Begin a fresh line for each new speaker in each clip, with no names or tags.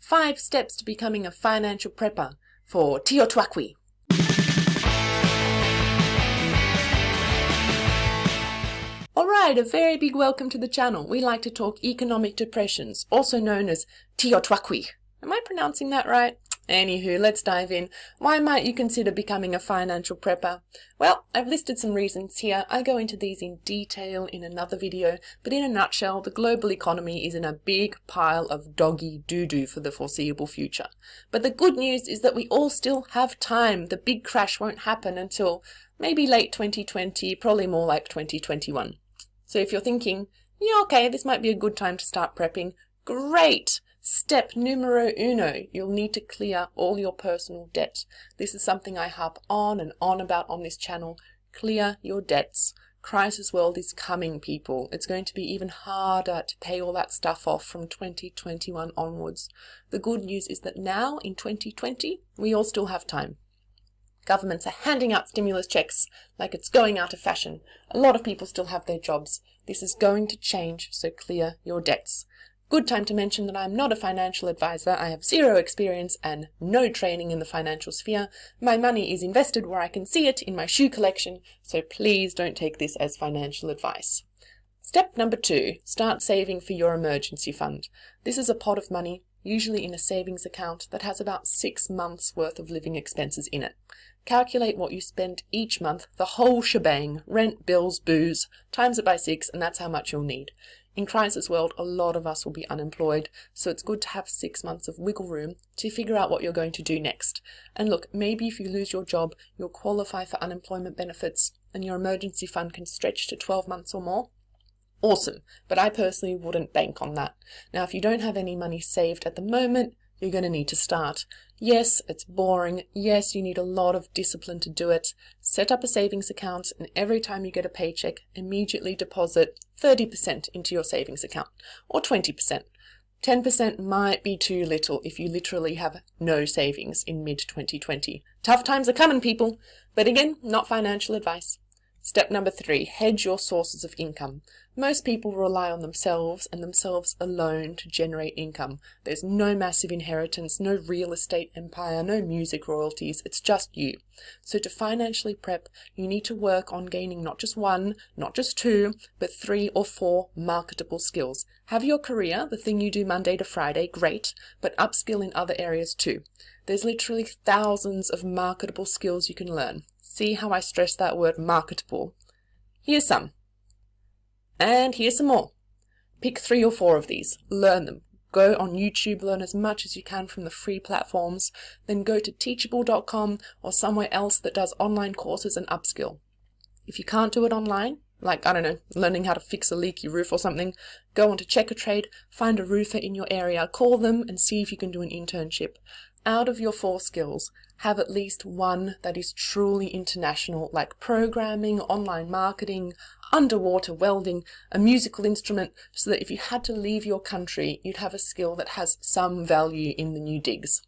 5 steps to becoming a financial prepper for TEOTWAKWI. Alright, a very big welcome to the channel. We like to talk economic depressions, also known as TEOTWAKWI. Am I pronouncing that right? Anywho, let's dive in. Why might you consider becoming a financial prepper? Well, I've listed some reasons here. I go into these in detail in another video, but in a nutshell, the global economy is in a big pile of doggy doo-doo for the foreseeable future. But the good news is that we all still have time. The big crash won't happen until maybe late 2020, probably more like 2021. So if you're thinking, yeah, okay, this might be a good time to start prepping, great! Step numero uno, you'll need to clear all your personal debt. This is something I harp on and on about on this channel. Clear your debts. Crisis world is coming, people. It's going to be even harder to pay all that stuff off from 2021 onwards. The good news is that now, in 2020, we all still have time. Governments are handing out stimulus checks like it's going out of fashion. A lot of people still have their jobs. This is going to change, so clear your debts. Good time to mention that I'm not a financial advisor. I have 0 experience and no training in the financial sphere. My money is invested where I can see it in my shoe collection, so please don't take this as financial advice. Step number 2, start saving for your emergency fund. This is a pot of money, usually in a savings account, that has about 6 months worth of living expenses in it. Calculate what you spend each month, the whole shebang, rent, bills, booze, times it by 6, and that's how much you'll need. In crisis world, a lot of us will be unemployed, so it's good to have 6 months of wiggle room to figure out what you're going to do next. And look, maybe if you lose your job, you'll qualify for unemployment benefits, and your emergency fund can stretch to 12 months or more. Awesome, but I personally wouldn't bank on that. Now, if you don't have any money saved at the moment, you're going to need to start. Yes, it's boring. Yes, you need a lot of discipline to do it. Set up a savings account, and every time you get a paycheck, immediately deposit 30% into your savings account, or 20%. 10% might be too little if you literally have no savings in mid-2020. Tough times are coming, people. But again, not financial advice. Step number 3, hedge your sources of income. Most people rely on themselves and themselves alone to generate income. There's no massive inheritance, no real estate empire, no music royalties, it's just you. So to financially prep, you need to work on gaining not just 1, not just 2, but 3 or 4 marketable skills. Have your career, the thing you do Monday to Friday, great, but upskill in other areas too. There's literally thousands of marketable skills you can learn. See how I stress that word marketable? Here's some. And here's some more. Pick 3 or 4 of these. Learn them. Go on YouTube, learn as much as you can from the free platforms. Then go to teachable.com or somewhere else that does online courses and upskill. If you can't do it online, like, I don't know, learning how to fix a leaky roof or something, go on to Check a Trade, find a roofer in your area, call them and see if you can do an internship. Out of your 4 skills, have at least 1 that is truly international, like programming, online marketing, underwater welding, a musical instrument, so that if you had to leave your country, you'd have a skill that has some value in the new digs.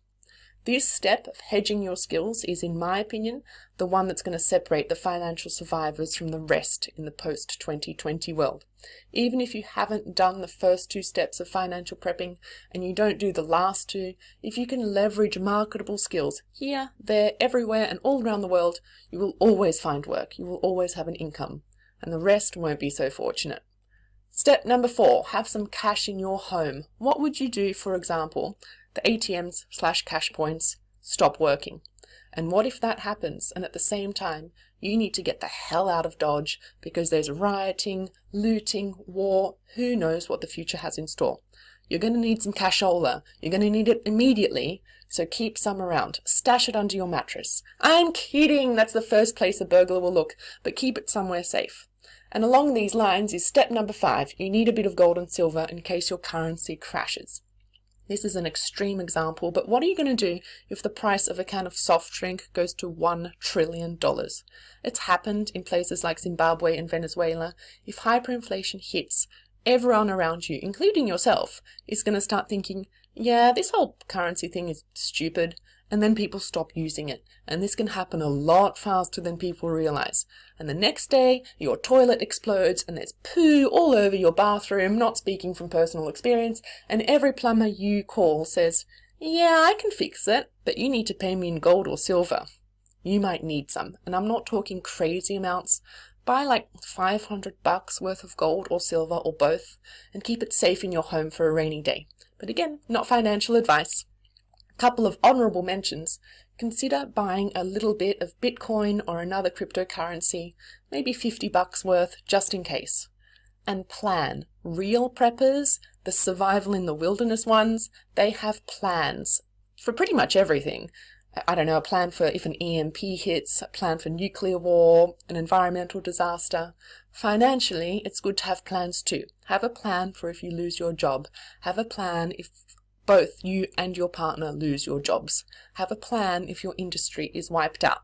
This step of hedging your skills is, in my opinion, the one that's going to separate the financial survivors from the rest in the post-2020 world. Even if you haven't done the first 2 steps of financial prepping and you don't do the last 2, if you can leverage marketable skills here, there, everywhere and all around the world, you will always find work, you will always have an income, and the rest won't be so fortunate. Step number 4, have some cash in your home. What would you do, for example, the ATMs/cash points stop working? And what if that happens and at the same time you need to get the hell out of Dodge because there's rioting, looting, war, who knows what the future has in store? You're going to need some cashola. You're going to need it immediately, so keep some around. Stash it under your mattress. I'm kidding, that's the first place a burglar will look, but keep it somewhere safe. And along these lines is step number 5. You need a bit of gold and silver in case your currency crashes. This is an extreme example, but what are you going to do if the price of a can of soft drink goes to $1 trillion? It's happened in places like Zimbabwe and Venezuela. If hyperinflation hits, everyone around you, including yourself, is going to start thinking, yeah, this whole currency thing is stupid. And then people stop using it. And this can happen a lot faster than people realize. And the next day, your toilet explodes and there's poo all over your bathroom, not speaking from personal experience, and every plumber you call says, Yeah, I can fix it, but you need to pay me in gold or silver. You might need some, and I'm not talking crazy amounts. Buy like $500 worth of gold or silver or both, and keep it safe in your home for a rainy day. But again, not financial advice. Couple of honorable mentions. Consider buying a little bit of Bitcoin or another cryptocurrency, maybe $50 worth, just in case. And plan. Real preppers, the survival in the wilderness ones, they have plans for pretty much everything. I don't know, a plan for if an EMP hits, a plan for nuclear war, an environmental disaster. Financially, it's good to have plans too. Have a plan for if you lose your job. Have a plan if both you and your partner lose your jobs. Have a plan if your industry is wiped out.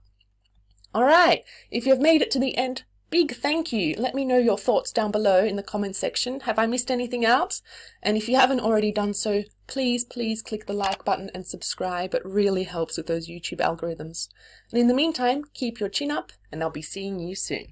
All right, if you've made it to the end, big thank you. Let me know your thoughts down below in the comment section. Have I missed anything out? And if you haven't already done so, please click the like button and subscribe. It really helps with those YouTube algorithms. And in the meantime, keep your chin up, and I'll be seeing you soon.